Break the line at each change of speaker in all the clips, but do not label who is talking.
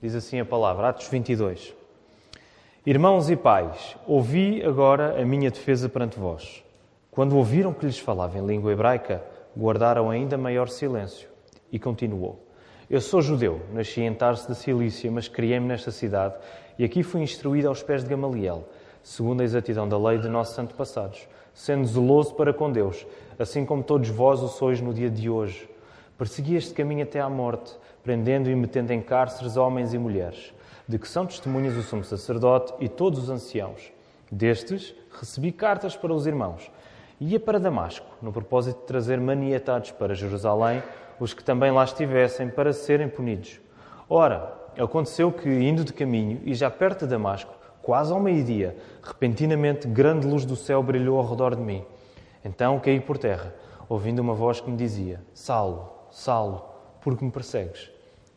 Diz assim a palavra, Atos 22. Irmãos e pais, ouvi agora a minha defesa perante vós. Quando ouviram que lhes falava em língua hebraica, guardaram ainda maior silêncio. E continuou. Eu sou judeu, nasci em Tarso da Cilícia, mas criei-me nesta cidade e aqui fui instruído aos pés de Gamaliel, segundo a exatidão da lei de nossos antepassados, sendo zeloso para com Deus, assim como todos vós o sois no dia de hoje. Persegui este caminho até à morte, prendendo e metendo em cárceres homens e mulheres, de que são testemunhas o sumo sacerdote e todos os anciãos. Destes, recebi cartas para os irmãos. Ia para Damasco, no propósito de trazer maniatados para Jerusalém, os que também lá estivessem, para serem punidos. Ora, aconteceu que, indo de caminho, e já perto de Damasco, quase ao meio-dia, repentinamente grande luz do céu brilhou ao redor de mim. Então caí por terra, ouvindo uma voz que me dizia, Saulo, Saulo, por que me persegues?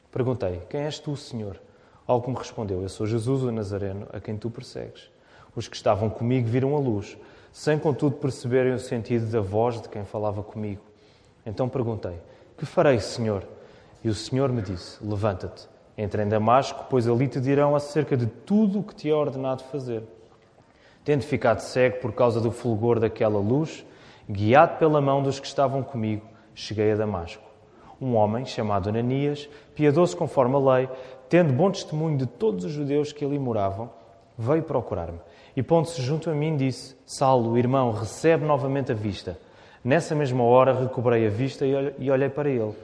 Perguntei, quem és tu, Senhor? Ao que me respondeu, eu sou Jesus o Nazareno, a quem tu persegues. Os que estavam comigo viram a luz, sem contudo perceberem o sentido da voz de quem falava comigo. Então perguntei, que farei, Senhor? E o Senhor me disse, levanta-te, entra em Damasco, pois ali te dirão acerca de tudo o que te é ordenado fazer. Tendo ficado cego por causa do fulgor daquela luz, guiado pela mão dos que estavam comigo, cheguei a Damasco. Um homem, chamado Ananias, piedoso conforme a lei, tendo bom testemunho de todos os judeus que ali moravam, veio procurar-me. E pondo-se junto a mim, disse, Saulo, irmão, recebe novamente a vista. Nessa mesma hora recobrei a vista e olhei para ele.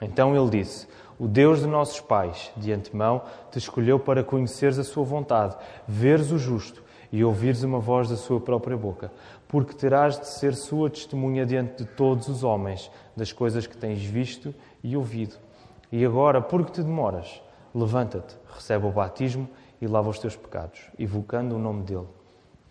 Então ele disse, o Deus de nossos pais, de antemão, te escolheu para conheceres a sua vontade, veres o justo e ouvires uma voz da sua própria boca, porque terás de ser sua testemunha diante de todos os homens das coisas que tens visto e ouvido. E agora, por que te demoras? Levanta-te, recebe o batismo e lava os teus pecados, invocando o nome dele.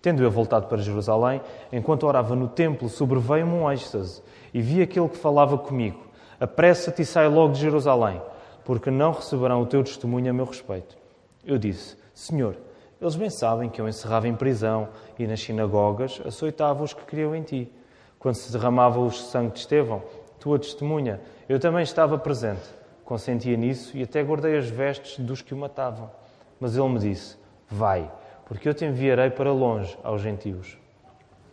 Tendo eu voltado para Jerusalém, enquanto orava no templo, sobreveio-me um êxtase e vi aquele que falava comigo. Apressa-te e sai logo de Jerusalém, porque não receberão o teu testemunho a meu respeito. Eu disse, Senhor, eles bem sabem que eu encerrava em prisão e nas sinagogas açoitava os que criam em ti. Quando se derramava o sangue de Estevão, tua testemunha, eu também estava presente. Consentia nisso e até guardei as vestes dos que o matavam. Mas ele me disse, vai, porque eu te enviarei para longe aos gentios.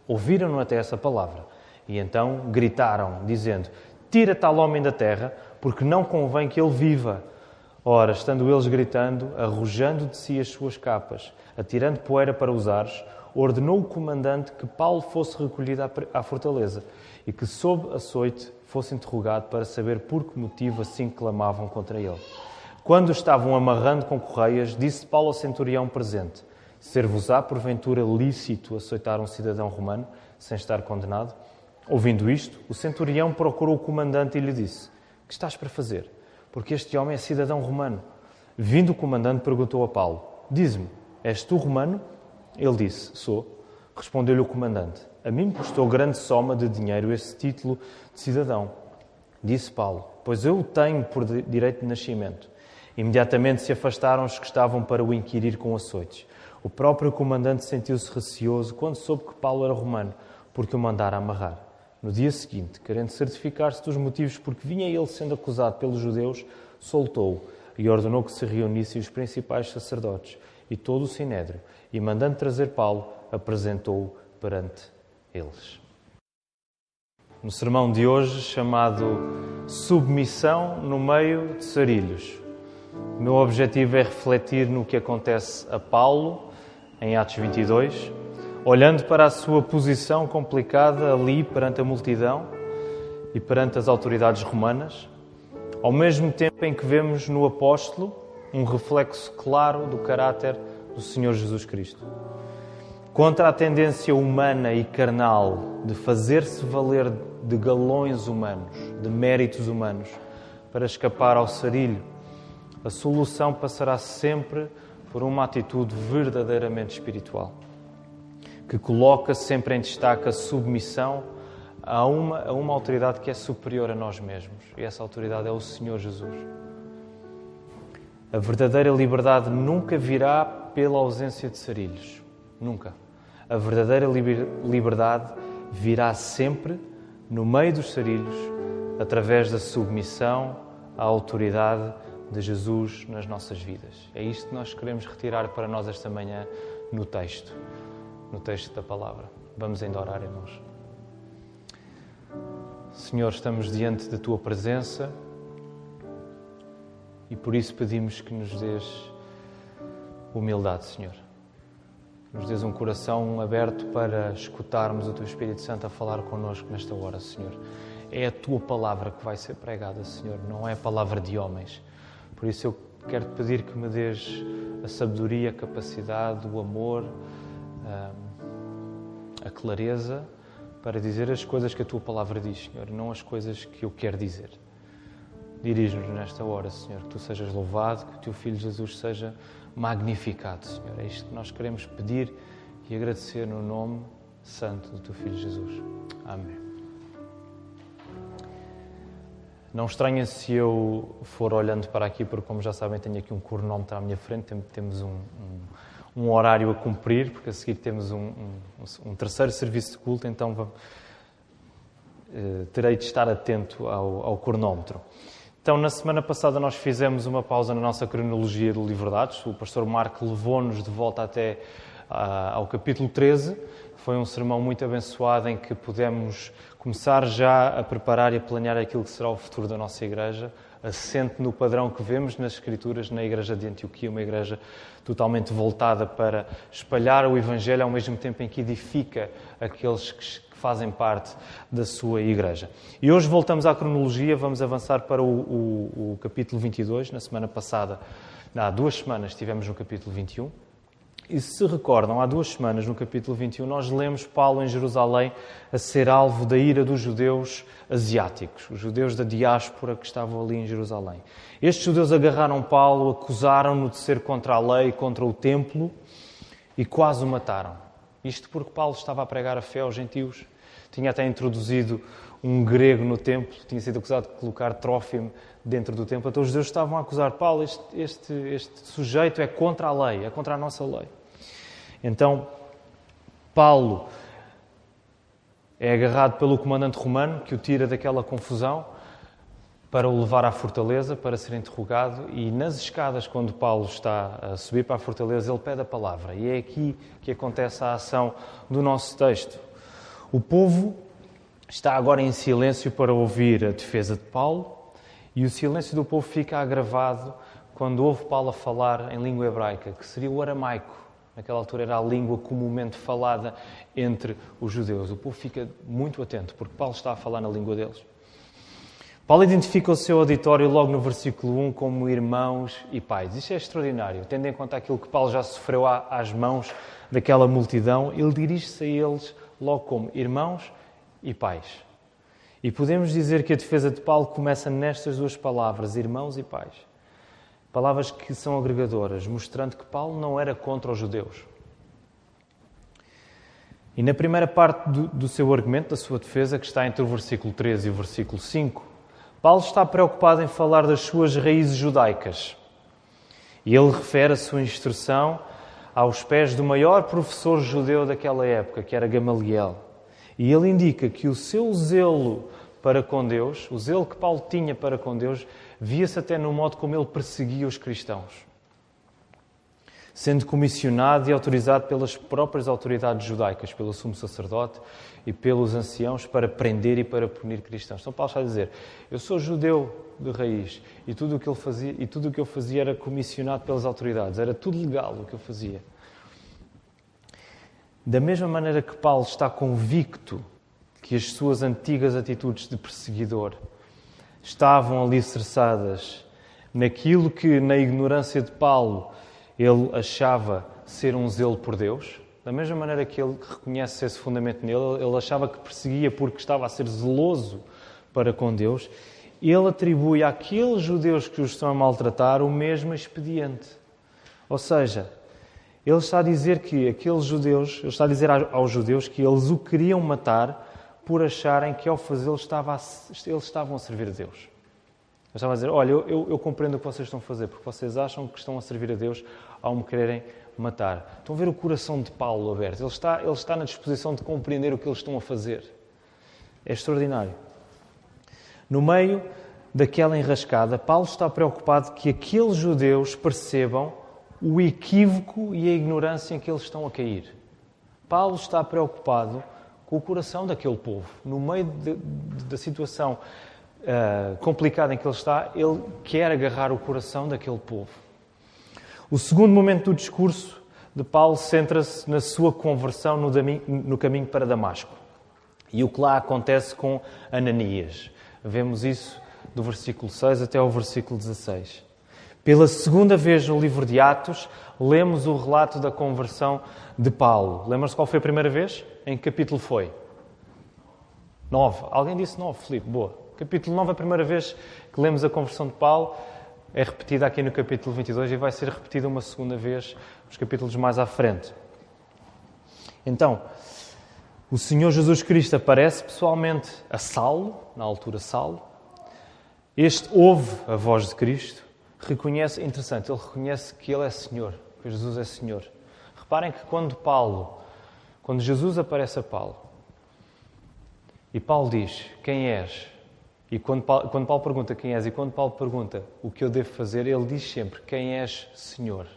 Ouviram-no até essa palavra e então gritaram, dizendo, tira tal homem da terra, porque não convém que ele viva. Ora, estando eles gritando, arrojando de si as suas capas, atirando poeira para os ares, ordenou o comandante que Paulo fosse recolhido à fortaleza e que, sob açoite, fosse interrogado para saber por que motivo assim clamavam contra ele. Quando estavam amarrando com correias, disse Paulo ao centurião presente, ser-vos-á porventura lícito açoitar um cidadão romano sem estar condenado? Ouvindo isto, o centurião procurou o comandante e lhe disse, que estás para fazer? Porque este homem é cidadão romano. Vindo o comandante, perguntou a Paulo, diz-me, és tu romano? Ele disse, sou. Respondeu-lhe o comandante, a mim me custou grande soma de dinheiro esse título de cidadão. Disse Paulo, pois eu o tenho por direito de nascimento. Imediatamente se afastaram os que estavam para o inquirir com açoites. O próprio comandante sentiu-se receoso quando soube que Paulo era romano, porque o mandara amarrar. No dia seguinte, querendo certificar-se dos motivos por que vinha ele sendo acusado pelos judeus, soltou-o e ordenou que se reunissem os principais sacerdotes e todo o sinédrio, e mandando trazer Paulo, apresentou-o perante eles. No sermão de hoje, chamado Submissão no meio de sarilhos, o meu objetivo é refletir no que acontece a Paulo, em Atos 22, olhando para a sua posição complicada ali perante a multidão e perante as autoridades romanas, ao mesmo tempo em que vemos no apóstolo um reflexo claro do caráter do Senhor Jesus Cristo. Contra a tendência humana e carnal de fazer-se valer de galões humanos, de méritos humanos, para escapar ao sarilho, a solução passará sempre por uma atitude verdadeiramente espiritual, que coloca sempre em destaque a submissão a uma autoridade que é superior a nós mesmos. E essa autoridade é o Senhor Jesus. A verdadeira liberdade nunca virá pela ausência de sarilhos. Nunca. A verdadeira liberdade virá sempre no meio dos sarilhos, através da submissão à autoridade de Jesus nas nossas vidas. É isto que nós queremos retirar para nós esta manhã no texto da palavra. Vamos ainda orar, irmãos. Senhor, estamos diante da Tua presença e por isso pedimos que nos dês humildade, Senhor. Nos dês um coração aberto para escutarmos o Teu Espírito Santo a falar connosco nesta hora, Senhor. É a Tua palavra que vai ser pregada, Senhor, não é a palavra de homens. Por isso eu quero-te pedir que me dês a sabedoria, a capacidade, o amor, a clareza para dizer as coisas que a Tua palavra diz, Senhor, não as coisas que eu quero dizer. Dirige-nos nesta hora, Senhor, que Tu sejas louvado, que o Teu Filho Jesus seja magnificado, Senhor. É isto que nós queremos pedir e agradecer no nome santo do Teu Filho Jesus. Amém. Não estranha se eu for olhando para aqui, porque, como já sabem, tenho aqui um cronómetro à minha frente, temos um horário a cumprir, porque a seguir temos um terceiro serviço de culto, então terei de estar atento ao cronómetro. Então, na semana passada nós fizemos uma pausa na nossa cronologia do Livro de Atos. O pastor Marco levou-nos de volta até ao capítulo 13. Foi um sermão muito abençoado em que pudemos começar já a preparar e a planear aquilo que será o futuro da nossa igreja, assente no padrão que vemos nas Escrituras na igreja de Antioquia, uma igreja totalmente voltada para espalhar o Evangelho ao mesmo tempo em que edifica aqueles que fazem parte da sua igreja. E hoje voltamos à cronologia, vamos avançar para o capítulo 22. Na semana passada, há 2 semanas, estivemos no capítulo 21. E se recordam, há 2 semanas, no capítulo 21, nós lemos Paulo em Jerusalém a ser alvo da ira dos judeus asiáticos, os judeus da diáspora que estavam ali em Jerusalém. Estes judeus agarraram Paulo, acusaram-no de ser contra a lei, contra o templo e quase o mataram. Isto porque Paulo estava a pregar a fé aos gentios. Tinha até introduzido um grego no templo, tinha sido acusado de colocar Trófimo dentro do templo. Então os judeus estavam a acusar Paulo, este sujeito é contra a lei, é contra a nossa lei. Então, Paulo é agarrado pelo comandante romano, que o tira daquela confusão, para o levar à fortaleza, para ser interrogado. E nas escadas, quando Paulo está a subir para a fortaleza, ele pede a palavra. E é aqui que acontece a ação do nosso texto. O povo está agora em silêncio para ouvir a defesa de Paulo, e o silêncio do povo fica agravado quando ouve Paulo a falar em língua hebraica, que seria o aramaico. Naquela altura era a língua comumente falada entre os judeus. O povo fica muito atento, porque Paulo está a falar na língua deles. Paulo identifica o seu auditório logo no versículo 1 como irmãos e pais. Isto é extraordinário. Tendo em conta aquilo que Paulo já sofreu às mãos daquela multidão, ele dirige-se a eles logo como irmãos e pais. E podemos dizer que a defesa de Paulo começa nestas 2 palavras, irmãos e pais. Palavras que são agregadoras, mostrando que Paulo não era contra os judeus. E na primeira parte do seu argumento, da sua defesa, que está entre o versículo 13 e o versículo 5, Paulo está preocupado em falar das suas raízes judaicas. E ele refere a sua instrução aos pés do maior professor judeu daquela época, que era Gamaliel. E ele indica que o seu zelo para com Deus, o zelo que Paulo tinha para com Deus, via-se até no modo como ele perseguia os cristãos, sendo comissionado e autorizado pelas próprias autoridades judaicas, pelo sumo sacerdote e pelos anciãos, para prender e para punir cristãos. Então Paulo está a dizer, eu sou judeu de raiz e tudo o que eu fazia era comissionado pelas autoridades, era tudo legal o que eu fazia. Da mesma maneira que Paulo está convicto que as suas antigas atitudes de perseguidor estavam alicerçadas naquilo que, na ignorância de Paulo, ele achava ser um zelo por Deus, da mesma maneira que ele reconhece esse fundamento nele, ele achava que perseguia porque estava a ser zeloso para com Deus, ele atribui àqueles judeus que os estão a maltratar o mesmo expediente. Ou seja, ele está a dizer que aqueles judeus, ele está a dizer aos judeus que eles o queriam matar por acharem que ao fazê-lo eles estavam a servir a Deus. Eles estavam a dizer, olha, eu compreendo o que vocês estão a fazer, porque vocês acham que estão a servir a Deus ao me quererem matar. Estão a ver o coração de Paulo aberto. Ele está na disposição de compreender o que eles estão a fazer. É extraordinário. No meio daquela enrascada, Paulo está preocupado que aqueles judeus percebam o equívoco e a ignorância em que eles estão a cair. Paulo está preocupado com o coração daquele povo. No meio da situação complicada em que ele está, ele quer agarrar o coração daquele povo. O segundo momento do discurso de Paulo centra-se na sua conversão no caminho para Damasco. E o que lá acontece com Ananias. Vemos isso do versículo 6 até ao versículo 16. Pela segunda vez no livro de Atos, lemos o relato da conversão de Paulo. Lembram-se qual foi a primeira vez? Em que capítulo foi? 9. Alguém disse 9, Filipe? Boa. Capítulo 9, a primeira vez que lemos a conversão de Paulo, é repetida aqui no capítulo 22 e vai ser repetida uma segunda vez nos capítulos mais à frente. Então, o Senhor Jesus Cristo aparece pessoalmente a Saulo, na altura Saulo. Este ouve a voz de Cristo, reconhece, interessante, ele reconhece que ele é Senhor, que Jesus é Senhor. Reparem que quando Jesus aparece a Paulo, e Paulo diz, quem és? E quando Paulo pergunta quem és, e quando Paulo pergunta o que eu devo fazer, ele diz sempre, quem és, Senhor?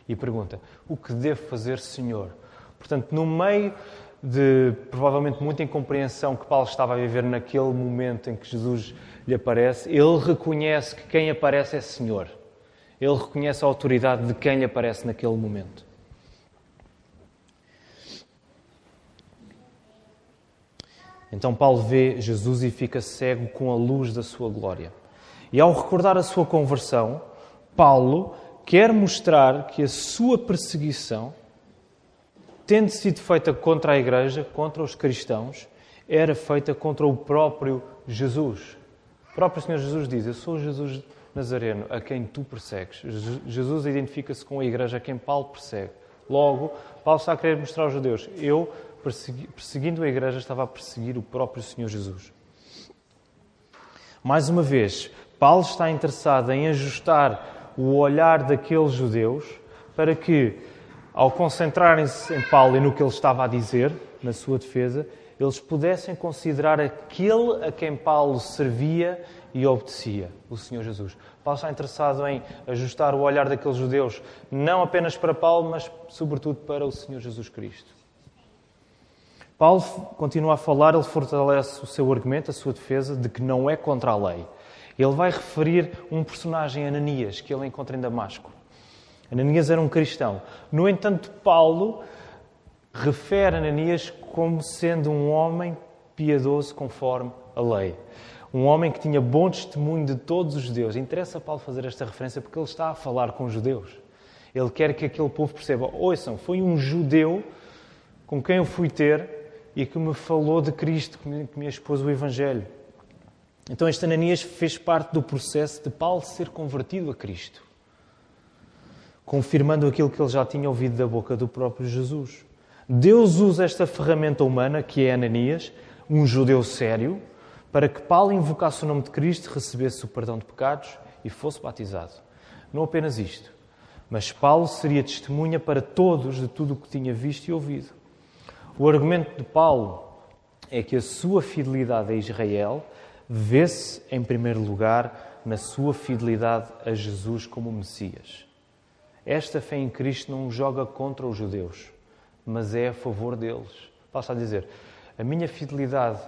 E pergunta, o que devo fazer, Senhor? Portanto, no meio de, provavelmente, muita incompreensão que Paulo estava a viver naquele momento em que Jesus lhe aparece, ele reconhece que quem aparece é Senhor. Ele reconhece a autoridade de quem lhe aparece naquele momento. Então Paulo vê Jesus e fica cego com a luz da sua glória. E ao recordar a sua conversão, Paulo quer mostrar que a sua perseguição, tendo sido feita contra a Igreja, contra os cristãos, era feita contra o próprio Jesus. O próprio Senhor Jesus diz, eu sou Jesus Nazareno, a quem tu persegues. Jesus identifica-se com a Igreja a quem Paulo persegue. Logo, Paulo está a querer mostrar aos judeus, eu, perseguindo a Igreja, estava a perseguir o próprio Senhor Jesus. Mais uma vez, Paulo está interessado em ajustar o olhar daqueles judeus para que, ao concentrarem-se em Paulo e no que ele estava a dizer, na sua defesa, eles pudessem considerar aquele a quem Paulo servia e obedecia, o Senhor Jesus. Paulo está interessado em ajustar o olhar daqueles judeus, não apenas para Paulo, mas sobretudo para o Senhor Jesus Cristo. Paulo continua a falar, ele fortalece o seu argumento, a sua defesa, de que não é contra a lei. Ele vai referir um personagem, Ananias, que ele encontra em Damasco. Ananias era um cristão. No entanto, Paulo refere Ananias como sendo um homem piedoso conforme a lei. Um homem que tinha bom testemunho de todos os judeus. Interessa a Paulo fazer esta referência porque ele está a falar com os judeus. Ele quer que aquele povo perceba, ouçam, foi um judeu com quem eu fui ter e que me falou de Cristo, que me expôs o Evangelho. Então este Ananias fez parte do processo de Paulo ser convertido a Cristo, confirmando aquilo que ele já tinha ouvido da boca do próprio Jesus. Deus usa esta ferramenta humana, que é Ananias, um judeu sério, para que Paulo invocasse o nome de Cristo, recebesse o perdão de pecados e fosse batizado. Não apenas isto, mas Paulo seria testemunha para todos de tudo o que tinha visto e ouvido. O argumento de Paulo é que a sua fidelidade a Israel vê-se, em primeiro lugar, na sua fidelidade a Jesus como Messias. Esta fé em Cristo não joga contra os judeus, mas é a favor deles. Paulo está a dizer, a minha fidelidade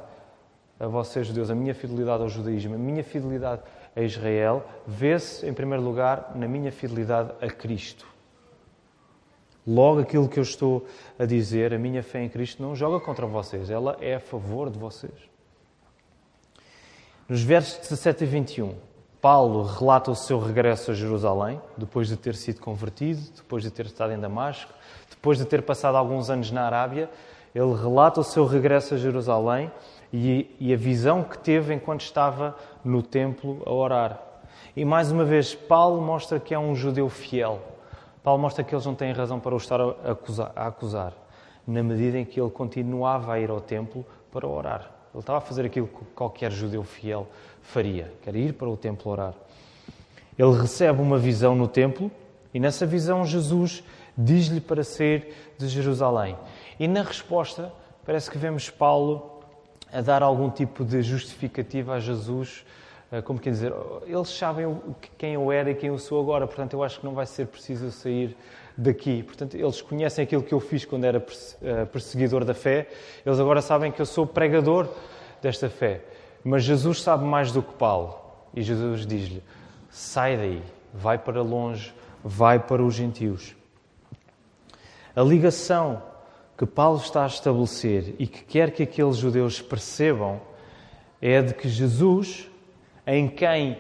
a vocês judeus, a minha fidelidade ao judaísmo, a minha fidelidade a Israel, vê-se, em primeiro lugar, na minha fidelidade a Cristo. Logo, aquilo que eu estou a dizer, a minha fé em Cristo não joga contra vocês, ela é a favor de vocês. Nos versos 17 e 21, Paulo relata o seu regresso a Jerusalém, depois de ter sido convertido, depois de ter estado em Damasco, depois de ter passado alguns anos na Arábia. Ele relata o seu regresso a Jerusalém e a visão que teve enquanto estava no templo a orar. E mais uma vez, Paulo mostra que é um judeu fiel. Paulo mostra que eles não têm razão para o estar a acusar, na medida em que ele continuava a ir ao templo para orar. Ele estava a fazer aquilo que qualquer judeu fiel faria, que era ir para o templo orar. Ele recebe uma visão no templo e nessa visão Jesus diz-lhe para sair de Jerusalém. E na resposta parece que vemos Paulo a dar algum tipo de justificativa a Jesus como quer dizer, eles sabem quem eu era e quem eu sou agora, portanto eu acho que não vai ser preciso eu sair daqui. Portanto, eles conhecem aquilo que eu fiz quando era perseguidor da fé, eles agora sabem que eu sou pregador desta fé. Mas Jesus sabe mais do que Paulo, e Jesus diz-lhe, sai daí, vai para longe, vai para os gentios. A ligação que Paulo está a estabelecer e que quer que aqueles judeus percebam é a de que Jesus, em quem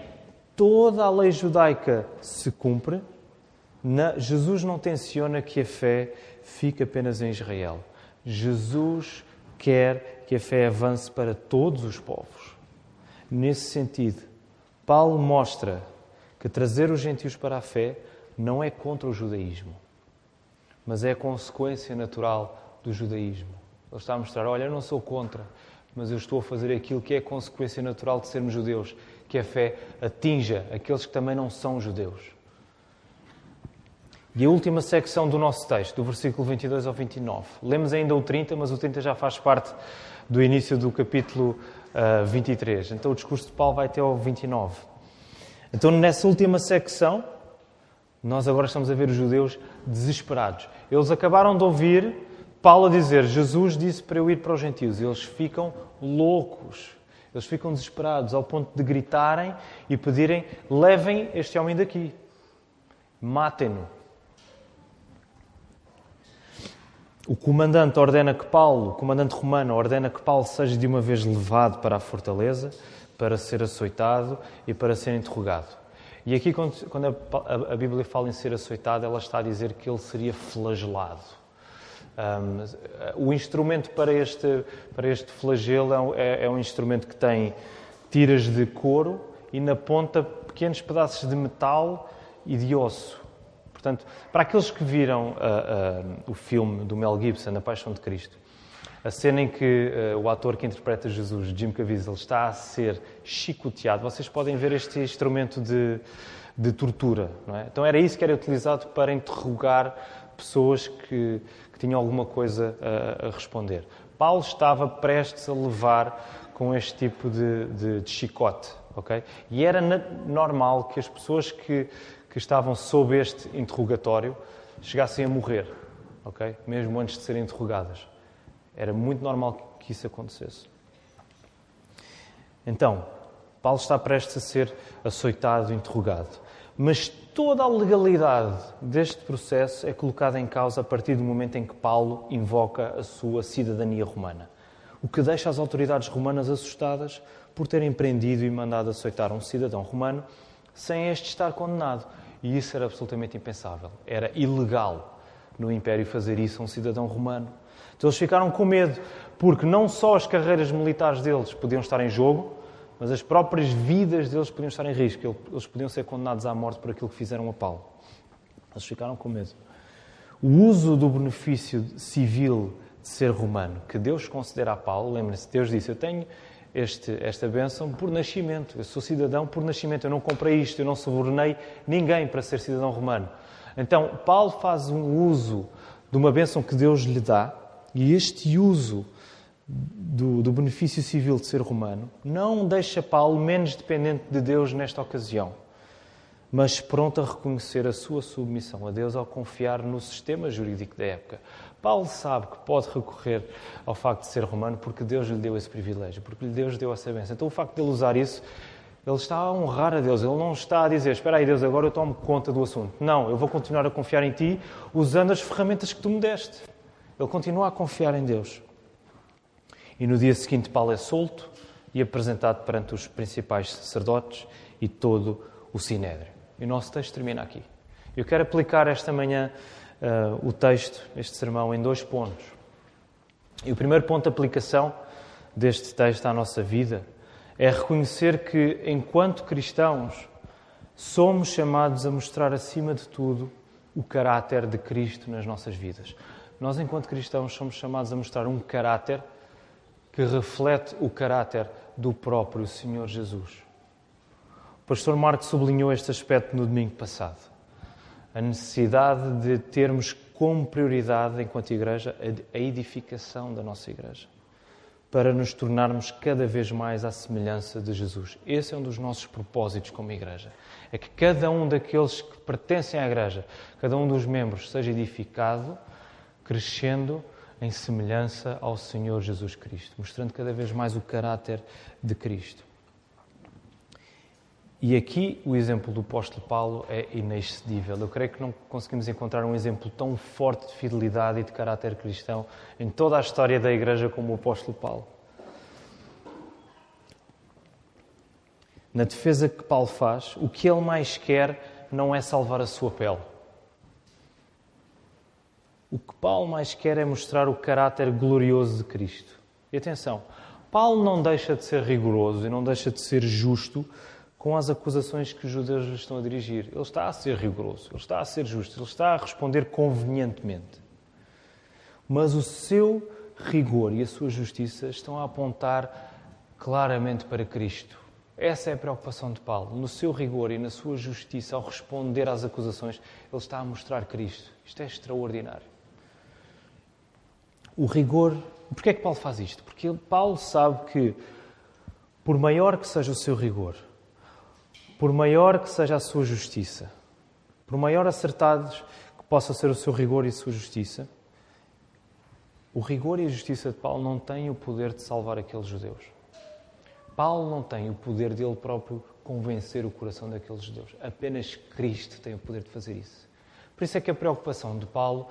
toda a lei judaica se cumpre, Jesus não tenciona que a fé fique apenas em Israel. Jesus quer que a fé avance para todos os povos. Nesse sentido, Paulo mostra que trazer os gentios para a fé não é contra o judaísmo, mas é a consequência natural do judaísmo. Ele está a mostrar, olha, eu não sou contra, mas eu estou a fazer aquilo que é a consequência natural de sermos judeus, que a fé atinja aqueles que também não são judeus. E a última secção do nosso texto, do versículo 22 ao 29. Lemos ainda o 30, mas o 30 já faz parte do início do capítulo 23. Então o discurso de Paulo vai até ao 29. Então nessa última secção, nós agora estamos a ver os judeus desesperados. Eles acabaram de ouvir Paulo a dizer, Jesus disse para eu ir para os gentios. Eles ficam loucos. Eles ficam desesperados ao ponto de gritarem e pedirem, levem este homem daqui. Matem-no. O comandante romano ordena que Paulo seja de uma vez levado para a fortaleza, para ser açoitado e para ser interrogado. E aqui, quando a Bíblia fala em ser açoitado, ela está a dizer que ele seria flagelado. O instrumento para este flagelo é um instrumento que tem tiras de couro e na ponta pequenos pedaços de metal e de osso. Portanto, para aqueles que viram o filme do Mel Gibson, A Paixão de Cristo, a cena em que o ator que interpreta Jesus, Jim Caviezel, está a ser chicoteado, vocês podem ver este instrumento de tortura, não é? Então era isso que era utilizado para interrogar pessoas que tinham alguma coisa a responder. Paulo estava prestes a levar com este tipo de chicote, ok? E era normal que as pessoas que estavam sob este interrogatório chegassem a morrer, ok? Mesmo antes de serem interrogadas. Era muito normal que isso acontecesse. Então, Paulo está prestes a ser açoitado, interrogado. Mas toda a legalidade deste processo é colocada em causa a partir do momento em que Paulo invoca a sua cidadania romana. O que deixa as autoridades romanas assustadas por terem prendido e mandado açoitar um cidadão romano sem este estar condenado. E isso era absolutamente impensável. Era ilegal no Império fazer isso a um cidadão romano. Então eles ficaram com medo, porque não só as carreiras militares deles podiam estar em jogo, mas as próprias vidas deles podiam estar em risco. Eles podiam ser condenados à morte por aquilo que fizeram a Paulo. Eles ficaram com medo. O uso do benefício civil de ser romano, que Deus considera a Paulo, lembrem-se, Deus disse, eu tenho esta bênção por nascimento, eu sou cidadão por nascimento, eu não comprei isto, eu não subornei ninguém para ser cidadão romano. Então, Paulo faz um uso de uma bênção que Deus lhe dá, e este uso do benefício civil de ser romano não deixa Paulo menos dependente de Deus nesta ocasião, mas pronto a reconhecer a sua submissão a Deus ao confiar no sistema jurídico da época. Paulo sabe que pode recorrer ao facto de ser romano porque Deus lhe deu esse privilégio, porque Deus lhe deu essa bênção. Então o facto de ele usar isso, ele está a honrar a Deus, ele não está a dizer, espera aí Deus, agora eu tomo conta do assunto. Não, eu vou continuar a confiar em Ti usando as ferramentas que Tu me deste. Ele continua a confiar em Deus. E no dia seguinte Paulo é solto e apresentado perante os principais sacerdotes e todo o Sinédrio. E o nosso texto termina aqui. Eu quero aplicar esta manhã o texto, este sermão, em 2 pontos. E o primeiro ponto de aplicação deste texto à nossa vida é reconhecer que, enquanto cristãos, somos chamados a mostrar, acima de tudo, o caráter de Cristo nas nossas vidas. Nós, enquanto cristãos, somos chamados a mostrar um caráter que reflete o caráter do próprio Senhor Jesus. O pastor Marco sublinhou este aspecto no domingo passado. A necessidade de termos como prioridade, enquanto igreja, a edificação da nossa igreja. para nos tornarmos cada vez mais à semelhança de Jesus. Esse é um dos nossos propósitos como igreja. É que cada um daqueles que pertencem à igreja, cada um dos membros, seja edificado, crescendo em semelhança ao Senhor Jesus Cristo, mostrando cada vez mais o caráter de Cristo. E aqui o exemplo do apóstolo Paulo é inexcedível. Eu creio que não conseguimos encontrar um exemplo tão forte de fidelidade e de caráter cristão em toda a história da igreja como o apóstolo Paulo. Na defesa que Paulo faz, o que ele mais quer não é salvar a sua pele. O que Paulo mais quer é mostrar o caráter glorioso de Cristo. E atenção, Paulo não deixa de ser rigoroso e não deixa de ser justo com as acusações que os judeus lhe estão a dirigir. Ele está a ser rigoroso, ele está a ser justo, ele está a responder convenientemente. Mas o seu rigor e a sua justiça estão a apontar claramente para Cristo. Essa é a preocupação de Paulo. No seu rigor e na sua justiça, ao responder às acusações, ele está a mostrar Cristo. Isto é extraordinário. O rigor... Porquê é que Paulo faz isto? Porque Paulo sabe que, por maior que seja o seu rigor, por maior que seja a sua justiça, por maior acertados que possa ser o seu rigor e a sua justiça, o rigor e a justiça de Paulo não têm o poder de salvar aqueles judeus. Paulo não tem o poder dele próprio convencer o coração daqueles judeus. Apenas Cristo tem o poder de fazer isso. Por isso é que a preocupação de Paulo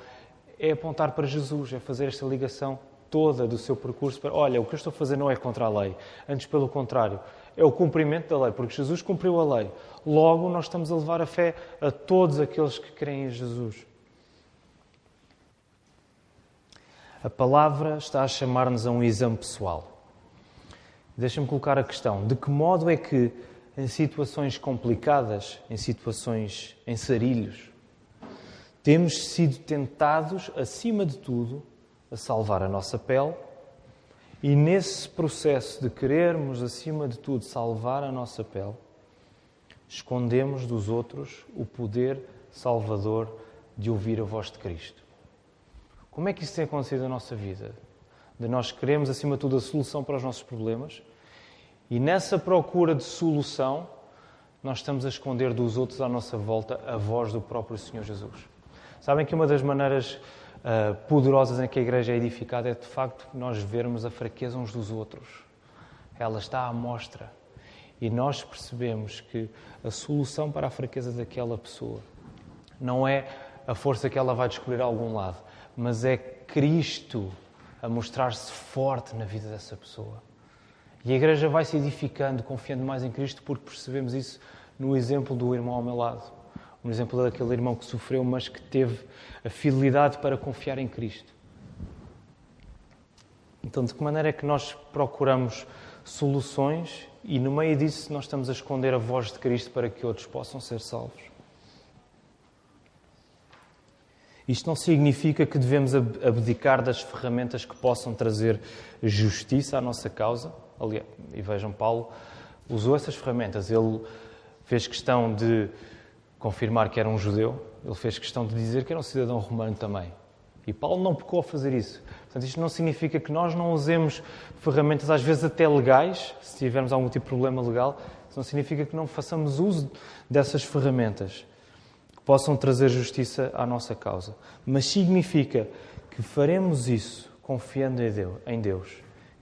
é apontar para Jesus, é fazer esta ligação toda do seu percurso para, olha, o que eu estou a fazer não é contra a lei, antes pelo contrário, é o cumprimento da lei, porque Jesus cumpriu a lei. Logo, nós estamos a levar a fé a todos aqueles que creem em Jesus. A palavra está a chamar-nos a um exame pessoal. Deixa-me colocar a questão, de que modo é que em situações complicadas, em situações em sarilhos, temos sido tentados, acima de tudo, a salvar a nossa pele, e nesse processo de querermos, acima de tudo, salvar a nossa pele, escondemos dos outros o poder salvador de ouvir a voz de Cristo. Como é que isso tem acontecido na nossa vida? De nós queremos, acima de tudo, a solução para os nossos problemas, e nessa procura de solução, nós estamos a esconder dos outros à nossa volta a voz do próprio Senhor Jesus. Sabem que uma das maneiras poderosas em que a igreja é edificada é, de facto, nós vermos a fraqueza uns dos outros. Ela está à mostra. E nós percebemos que a solução para a fraqueza daquela pessoa não é a força que ela vai descobrir a algum lado, mas é Cristo a mostrar-se forte na vida dessa pessoa. E a igreja vai se edificando, confiando mais em Cristo, porque percebemos isso no exemplo do irmão ao meu lado. Um exemplo daquele irmão que sofreu, mas que teve a fidelidade para confiar em Cristo. Então, de que maneira é que nós procuramos soluções e, no meio disso, nós estamos a esconder a voz de Cristo para que outros possam ser salvos? Isto não significa que devemos abdicar das ferramentas que possam trazer justiça à nossa causa. Aliás, e vejam, Paulo usou essas ferramentas. Ele fez questão de confirmar que era um judeu, ele fez questão de dizer que era um cidadão romano também. E Paulo não pecou a fazer isso. Portanto, isto não significa que nós não usemos ferramentas, às vezes até legais, se tivermos algum tipo de problema legal, isso não significa que não façamos uso dessas ferramentas que possam trazer justiça à nossa causa. Mas significa que faremos isso confiando em Deus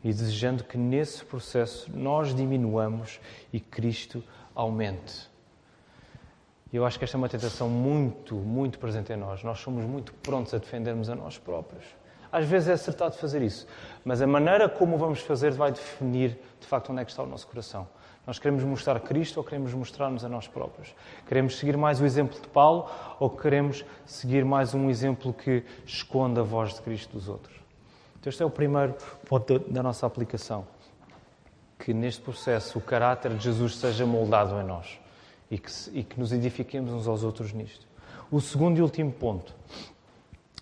e desejando que nesse processo nós diminuamos e Cristo aumente. E eu acho que esta é uma tentação muito, muito presente em nós. Nós somos muito prontos a defendermos a nós próprios. Às vezes é acertado fazer isso, mas a maneira como o vamos fazer vai definir, de facto, onde é que está o nosso coração. Nós queremos mostrar Cristo ou queremos mostrar-nos a nós próprios? Queremos seguir mais o exemplo de Paulo ou queremos seguir mais um exemplo que esconda a voz de Cristo dos outros? Então este é o primeiro ponto da nossa aplicação. Que neste processo o caráter de Jesus seja moldado em nós. E que nos edifiquemos uns aos outros nisto. O segundo e último ponto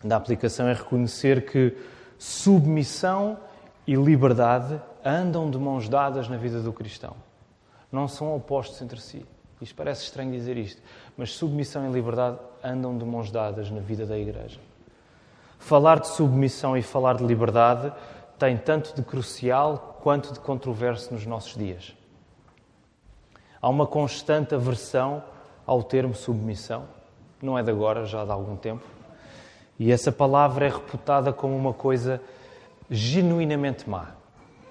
da aplicação é reconhecer que submissão e liberdade andam de mãos dadas na vida do cristão. Não são opostos entre si. Isto parece estranho dizer isto, mas submissão e liberdade andam de mãos dadas na vida da igreja. Falar de submissão e falar de liberdade tem tanto de crucial quanto de controverso nos nossos dias. Há uma constante aversão ao termo submissão, não é de agora, já de algum tempo, e essa palavra é reputada como uma coisa genuinamente má.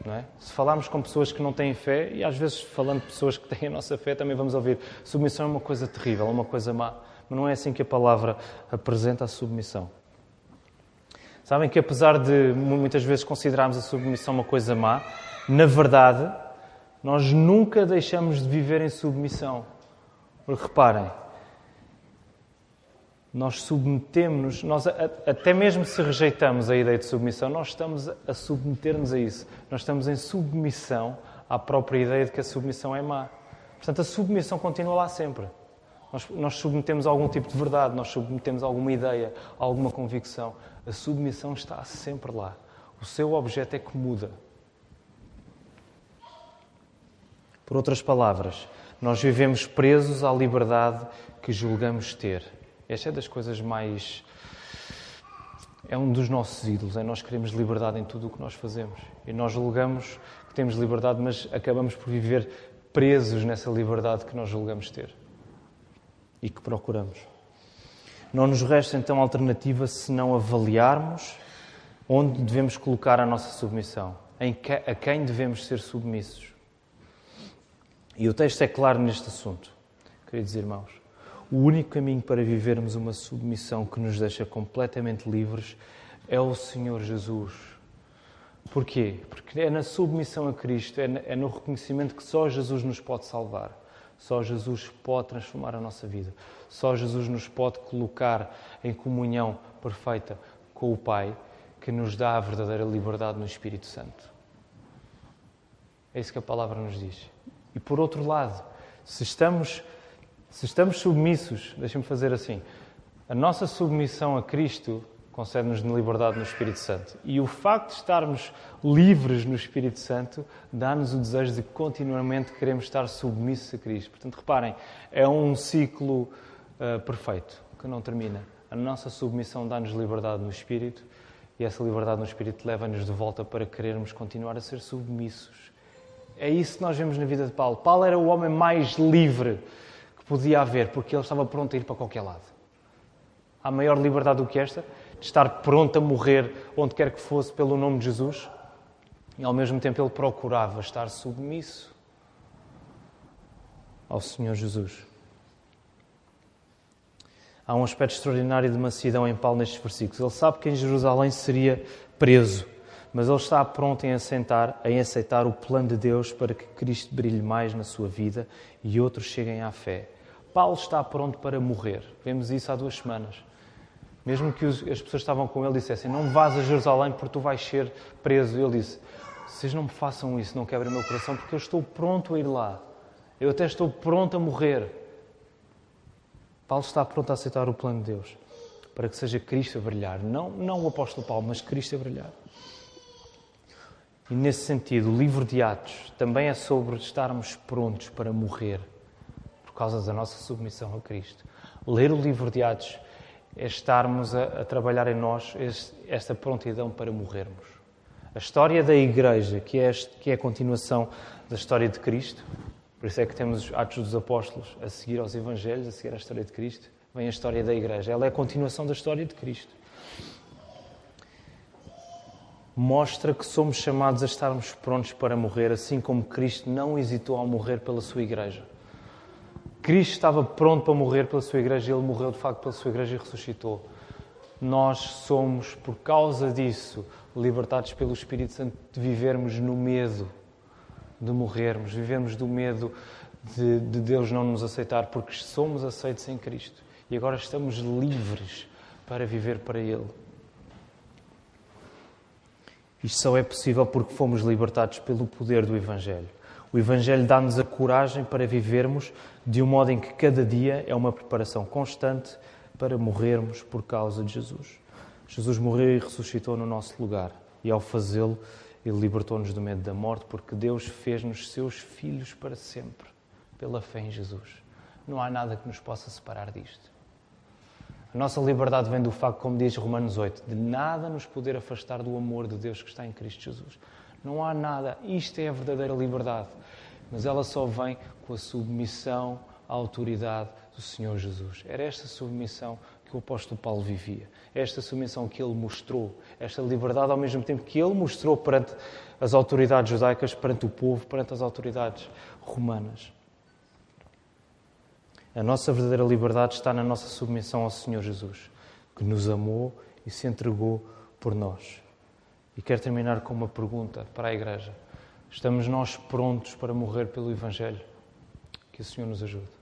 Não é? Se falarmos com pessoas que não têm fé, e às vezes falando de pessoas que têm a nossa fé, também vamos ouvir submissão é uma coisa terrível, é uma coisa má, mas não é assim que a palavra apresenta a submissão. Sabem que apesar de muitas vezes considerarmos a submissão uma coisa má, na verdade, nós nunca deixamos de viver em submissão. Porque reparem, nós submetemos-nos, nós até mesmo se rejeitamos a ideia de submissão, nós estamos a submeter-nos a isso. Nós estamos em submissão à própria ideia de que a submissão é má. Portanto, a submissão continua lá sempre. Nós submetemos a algum tipo de verdade, nós submetemos a alguma ideia, a alguma convicção. A submissão está sempre lá. O seu objeto é que muda. Por outras palavras, nós vivemos presos à liberdade que julgamos ter. Esta é das coisas mais... É um dos nossos ídolos, nós queremos liberdade em tudo o que nós fazemos. E nós julgamos que temos liberdade, mas acabamos por viver presos nessa liberdade que nós julgamos ter. E que procuramos. Não nos resta então alternativa se não avaliarmos onde devemos colocar a nossa submissão, a quem devemos ser submissos. E o texto é claro neste assunto, queridos irmãos. O único caminho para vivermos uma submissão que nos deixa completamente livres é o Senhor Jesus. Porquê? Porque é na submissão a Cristo, é no reconhecimento que só Jesus nos pode salvar. Só Jesus pode transformar a nossa vida. Só Jesus nos pode colocar em comunhão perfeita com o Pai, que nos dá a verdadeira liberdade no Espírito Santo. É isso que a palavra nos diz. E por outro lado, se estamos submissos, deixem-me fazer assim, a nossa submissão a Cristo concede-nos liberdade no Espírito Santo. E o facto de estarmos livres no Espírito Santo dá-nos o desejo de continuamente queremos estar submissos a Cristo. Portanto, reparem, é um ciclo perfeito, que não termina. A nossa submissão dá-nos liberdade no Espírito e essa liberdade no Espírito leva-nos de volta para querermos continuar a ser submissos. É isso que nós vemos na vida de Paulo. Paulo era o homem mais livre que podia haver, porque ele estava pronto a ir para qualquer lado. Há maior liberdade do que esta, de estar pronto a morrer onde quer que fosse pelo nome de Jesus, e ao mesmo tempo ele procurava estar submisso ao Senhor Jesus. Há um aspecto extraordinário de mansidão em Paulo nestes versículos. Ele sabe que em Jerusalém seria preso, mas ele está pronto em aceitar o plano de Deus para que Cristo brilhe mais na sua vida e outros cheguem à fé. Paulo está pronto para morrer. Vemos isso há 2 semanas. Mesmo que as pessoas que estavam com ele dissessem não vás a Jerusalém porque tu vais ser preso. Ele disse, vocês não me façam isso, não quebrem o meu coração porque eu estou pronto a ir lá. Eu até estou pronto a morrer. Paulo está pronto a aceitar o plano de Deus para que seja Cristo a brilhar. Não o apóstolo Paulo, mas Cristo a brilhar. E nesse sentido, o livro de Atos também é sobre estarmos prontos para morrer por causa da nossa submissão a Cristo. Ler o livro de Atos é estarmos a trabalhar em nós esta prontidão para morrermos. A história da Igreja, que é a continuação da história de Cristo, por isso é que temos os Atos dos Apóstolos a seguir aos Evangelhos, a seguir à história de Cristo, vem a história da Igreja. Ela é a continuação da história de Cristo. Mostra que somos chamados a estarmos prontos para morrer, assim como Cristo não hesitou ao morrer pela sua Igreja. Cristo estava pronto para morrer pela sua Igreja e Ele morreu de facto pela sua Igreja e ressuscitou. Nós somos, por causa disso, libertados pelo Espírito Santo de vivermos no medo de morrermos, vivemos do medo de Deus não nos aceitar, porque somos aceitos em Cristo e agora estamos livres para viver para Ele. Isto só é possível porque fomos libertados pelo poder do Evangelho. O Evangelho dá-nos a coragem para vivermos de um modo em que cada dia é uma preparação constante para morrermos por causa de Jesus. Jesus morreu e ressuscitou no nosso lugar e ao fazê-lo, Ele libertou-nos do medo da morte porque Deus fez-nos seus filhos para sempre, pela fé em Jesus. Não há nada que nos possa separar disto. A nossa liberdade vem do facto, como diz Romanos 8, de nada nos poder afastar do amor de Deus que está em Cristo Jesus. Não há nada. Isto é a verdadeira liberdade. Mas ela só vem com a submissão à autoridade do Senhor Jesus. Era esta submissão que o apóstolo Paulo vivia. Esta submissão que ele mostrou. Esta liberdade ao mesmo tempo que ele mostrou perante as autoridades judaicas, perante o povo, perante as autoridades romanas. A nossa verdadeira liberdade está na nossa submissão ao Senhor Jesus, que nos amou e se entregou por nós. E quero terminar com uma pergunta para a Igreja. Estamos nós prontos para morrer pelo Evangelho? Que o Senhor nos ajude.